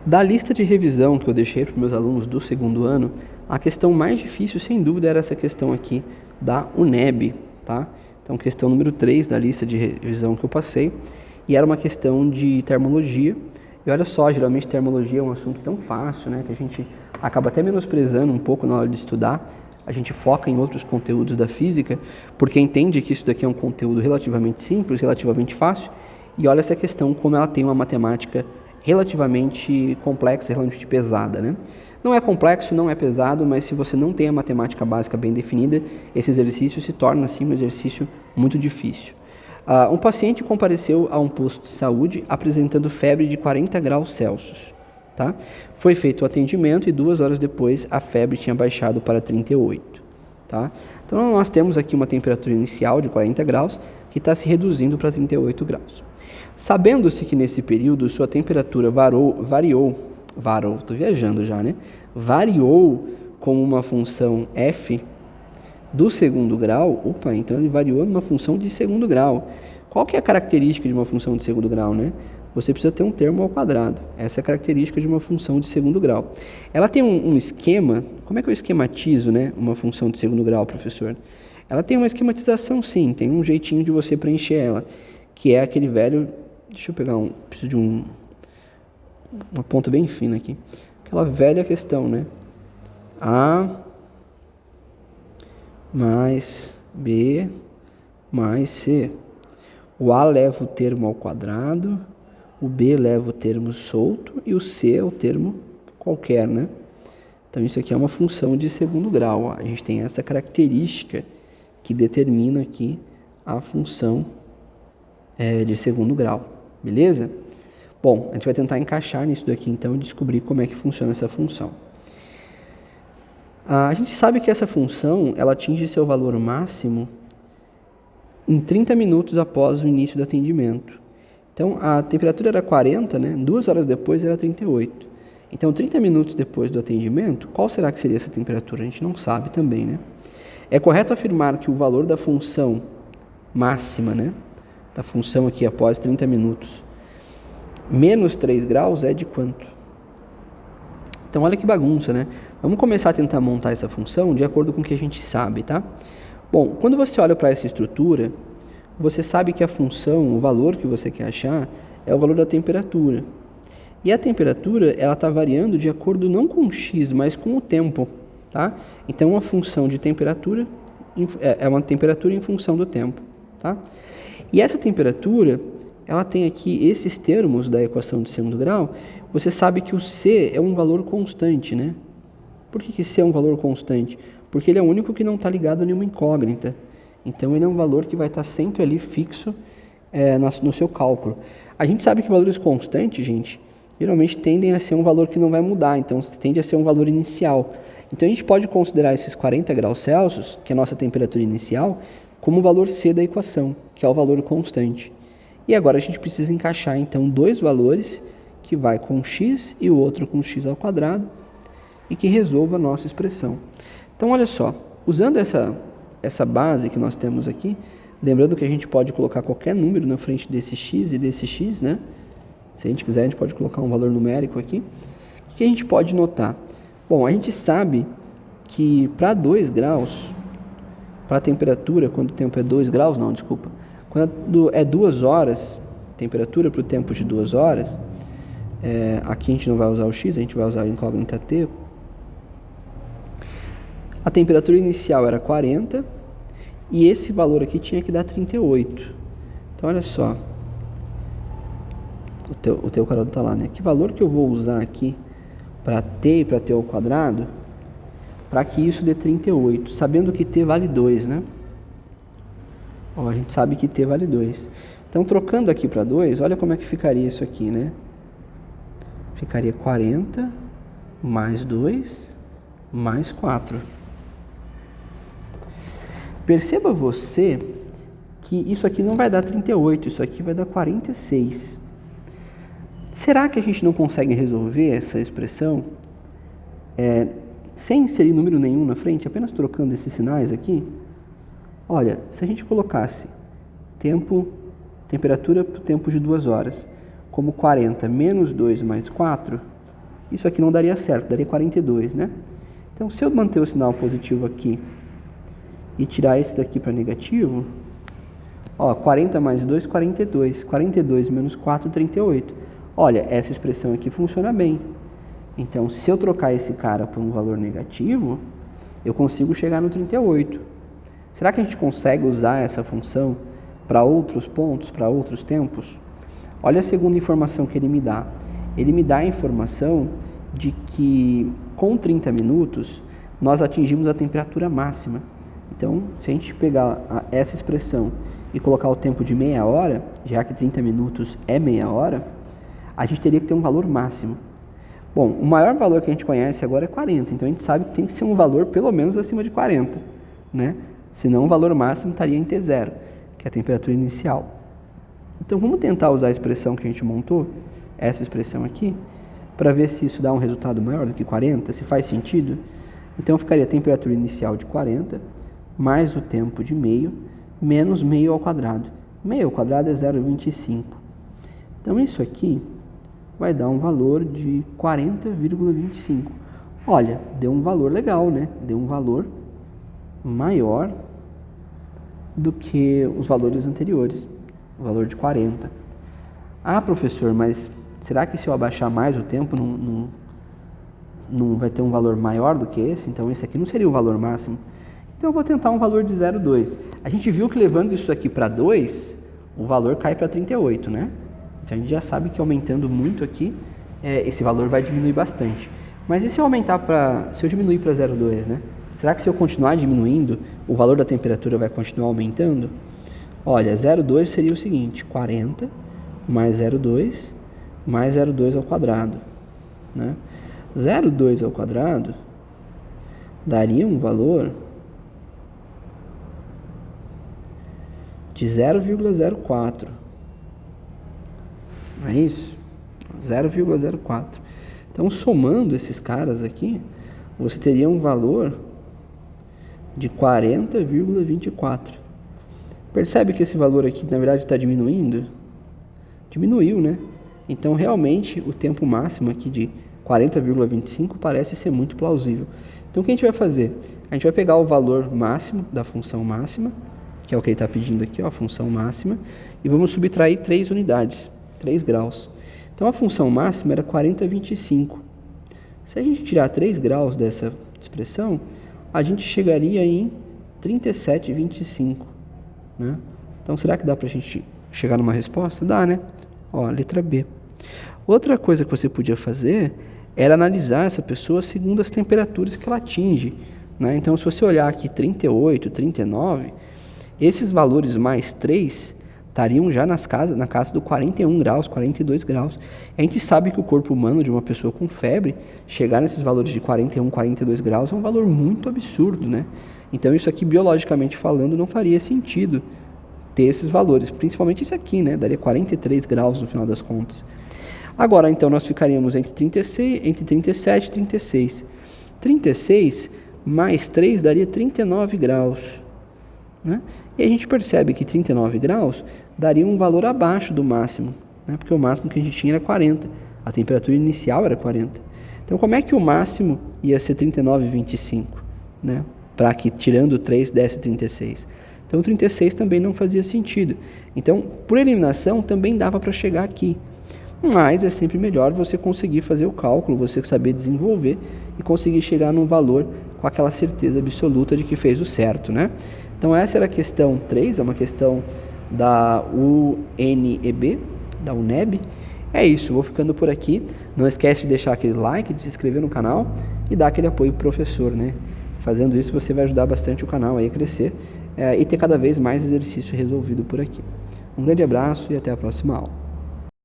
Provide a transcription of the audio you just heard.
Da lista de revisão que eu deixei para os meus alunos do segundo ano, a questão mais difícil, sem dúvida, era essa questão aqui da UNEB, tá? Então, questão número 3 da lista de revisão que eu passei, e era uma questão de termologia. E olha só, geralmente termologia é um assunto tão fácil, né, que a gente acaba até menosprezando um pouco na hora de estudar. A gente foca em outros conteúdos da física, porque entende que isso daqui é um conteúdo relativamente simples, relativamente fácil, e olha essa questão como ela tem uma matemática relativamente complexa, relativamente pesada, né? Não é complexo, não é pesado, mas se você não tem a matemática básica bem definida, esse exercício se torna, assim, um exercício muito difícil. Um paciente compareceu a um posto de saúde apresentando febre de 40 graus Celsius. Tá? Foi feito o atendimento e 2 horas depois a febre tinha baixado para 38. Tá? Então nós temos aqui uma temperatura inicial de 40 graus que está se reduzindo para 38 graus. Sabendo-se que nesse período sua temperatura variou com uma função f do segundo grau, então ele variou numa função de segundo grau. Qual que é a característica de uma função de segundo grau, né? Você precisa ter um termo ao quadrado. Essa é a característica de uma função de segundo grau. Ela tem um esquema. Como é que eu esquematizo, né, uma função de segundo grau, professor? Ela tem uma esquematização, sim. Tem um jeitinho de você preencher ela, que é aquele velho... Deixa eu pegar preciso de uma ponta bem fina aqui. Aquela velha questão, né? A mais B mais C. O A leva o termo ao quadrado, o B leva o termo solto e o C é o termo qualquer, né? Então isso aqui é uma função de segundo grau. A gente tem essa característica que determina aqui a função de segundo grau, beleza? Bom, a gente vai tentar encaixar nisso daqui então e descobrir como é que funciona essa função. A gente sabe que essa função ela atinge seu valor máximo em 30 minutos após o início do atendimento. Então, a temperatura era 40, né? 2 horas depois era 38. Então, 30 minutos depois do atendimento, qual será que seria essa temperatura? A gente não sabe também, né? É correto afirmar que o valor da função máxima, né? Da função aqui após 30 minutos, menos 3 graus é de quanto? Então, olha que bagunça, né? Vamos começar a tentar montar essa função de acordo com o que a gente sabe, tá? Bom, quando você olha para essa estrutura, você sabe que a função, o valor que você quer achar, é o valor da temperatura. E a temperatura, ela está variando de acordo não com x, mas com o tempo, tá? Então, uma função de temperatura é uma temperatura em função do tempo, tá? E essa temperatura, ela tem aqui esses termos da equação de segundo grau. Você sabe que o C é um valor constante, né? Por que C é um valor constante? Porque ele é o único que não está ligado a nenhuma incógnita. Então, ele é um valor que vai estar sempre ali fixo no seu cálculo. A gente sabe que valores constantes, gente, geralmente tendem a ser um valor que não vai mudar. Então, tende a ser um valor inicial. Então, a gente pode considerar esses 40 graus Celsius, que é a nossa temperatura inicial, como o valor C da equação, que é o valor constante. E agora a gente precisa encaixar, então, dois valores, que vai com x e o outro com x ao quadrado, e que resolva a nossa expressão. Então, olha só, usando essa base que nós temos aqui, lembrando que a gente pode colocar qualquer número na frente desse x e desse x, né? Se a gente quiser, a gente pode colocar um valor numérico aqui. O que a gente pode notar? Bom, a gente sabe que para 2 graus, para a temperatura, quando o tempo é 2 graus, não, desculpa, quando é 2 horas, temperatura para o tempo de 2 horas, aqui a gente não vai usar o x, a gente vai usar a incógnita t. A temperatura inicial era 40 e esse valor aqui tinha que dar 38. Então, olha só. O teu quadrado está lá, né? Que valor que eu vou usar aqui para t e para t ao quadrado para que isso dê 38? Sabendo que t vale 2, né? Ó, a gente sabe que t vale 2. Então, trocando aqui para 2, olha como é que ficaria isso aqui, né? Ficaria 40 mais 2 mais 4. Perceba você que isso aqui não vai dar 38, isso aqui vai dar 46. Será que a gente não consegue resolver essa expressão sem inserir número nenhum na frente, apenas trocando esses sinais aqui? Olha, se a gente colocasse temperatura para o tempo de 2 horas, como 40 menos 2 mais 4, isso aqui não daria certo, daria 42, né? Então, se eu manter o sinal positivo aqui e tirar esse daqui para negativo, ó, 40 mais 2, 42. 42 menos 4, 38. Olha, essa expressão aqui funciona bem. Então, se eu trocar esse cara por um valor negativo, eu consigo chegar no 38. Será que a gente consegue usar essa função para outros pontos, para outros tempos? Olha a segunda informação que ele me dá. Ele me dá a informação de que com 30 minutos nós atingimos a temperatura máxima. Então, se a gente pegar essa expressão e colocar o tempo de meia hora, já que 30 minutos é meia hora, a gente teria que ter um valor máximo. Bom, o maior valor que a gente conhece agora é 40, então a gente sabe que tem que ser um valor pelo menos acima de 40, né? Senão o valor máximo estaria em T0, que é a temperatura inicial. Então vamos tentar usar a expressão que a gente montou, essa expressão aqui, para ver se isso dá um resultado maior do que 40, se faz sentido. Então ficaria a temperatura inicial de 40, mais o tempo de meio, menos meio ao quadrado. Meio ao quadrado é 0,25. Então isso aqui vai dar um valor de 40,25. Olha, deu um valor legal, né? Deu um valor maior do que os valores anteriores, o valor de 40. Ah, professor, mas será que se eu abaixar mais o tempo não vai ter um valor maior do que esse? Então esse aqui não seria o valor máximo. Então eu vou tentar um valor de 0,2. A gente viu que levando isso aqui para 2, o valor cai para 38, né? Então a gente já sabe que aumentando muito aqui, esse valor vai diminuir bastante. Mas e se eu se eu diminuir para 0,2, né? Será que se eu continuar diminuindo, o valor da temperatura vai continuar aumentando? Olha, 0,2 seria o seguinte, 40 mais 0,2 mais 0,2 ao quadrado, né? 0,2 ao quadrado daria um valor de 0,04. Não é isso? 0,04. Então, somando esses caras aqui, você teria um valor de 40,24. Percebe que esse valor aqui, na verdade, está diminuindo? Diminuiu, né? Então, realmente, o tempo máximo aqui de 40,25 parece ser muito plausível. Então, o que a gente vai fazer? A gente vai pegar o valor máximo da função máxima, que é o que ele está pedindo aqui, ó, a função máxima, e vamos subtrair 3 unidades, 3 graus. Então, a função máxima era 40,25. Se a gente tirar 3 graus dessa expressão, a gente chegaria em 37,25, né? Então, será que dá para a gente chegar numa resposta? Dá, né? Ó, letra B. Outra coisa que você podia fazer era analisar essa pessoa segundo as temperaturas que ela atinge, né? Então, se você olhar aqui 38, 39, esses valores mais 3 estariam já na casa do 41 graus, 42 graus. A gente sabe que o corpo humano de uma pessoa com febre, chegar nesses valores de 41, 42 graus é um valor muito absurdo, né? Então isso aqui, biologicamente falando, não faria sentido ter esses valores, principalmente esse aqui, né? Daria 43 graus no final das contas. Agora, então, nós ficaríamos entre 37 e 36. 36 mais 3 daria 39 graus, né? E a gente percebe que 39 graus daria um valor abaixo do máximo, né? Porque o máximo que a gente tinha era 40, a temperatura inicial era 40. Então, como é que o máximo ia ser 39,25, né? Para que, tirando 3, desse 36. Então, 36 também não fazia sentido. Então, por eliminação, também dava para chegar aqui. Mas é sempre melhor você conseguir fazer o cálculo, você saber desenvolver e conseguir chegar num valor com aquela certeza absoluta de que fez o certo, né? Então essa era a questão 3, é uma questão da UNEB, da UNEB. É isso, vou ficando por aqui. Não esquece de deixar aquele like, de se inscrever no canal e dar aquele apoio pro professor, né? Fazendo isso você vai ajudar bastante o canal aí a crescer e ter cada vez mais exercício resolvido por aqui. Um grande abraço e até a próxima aula.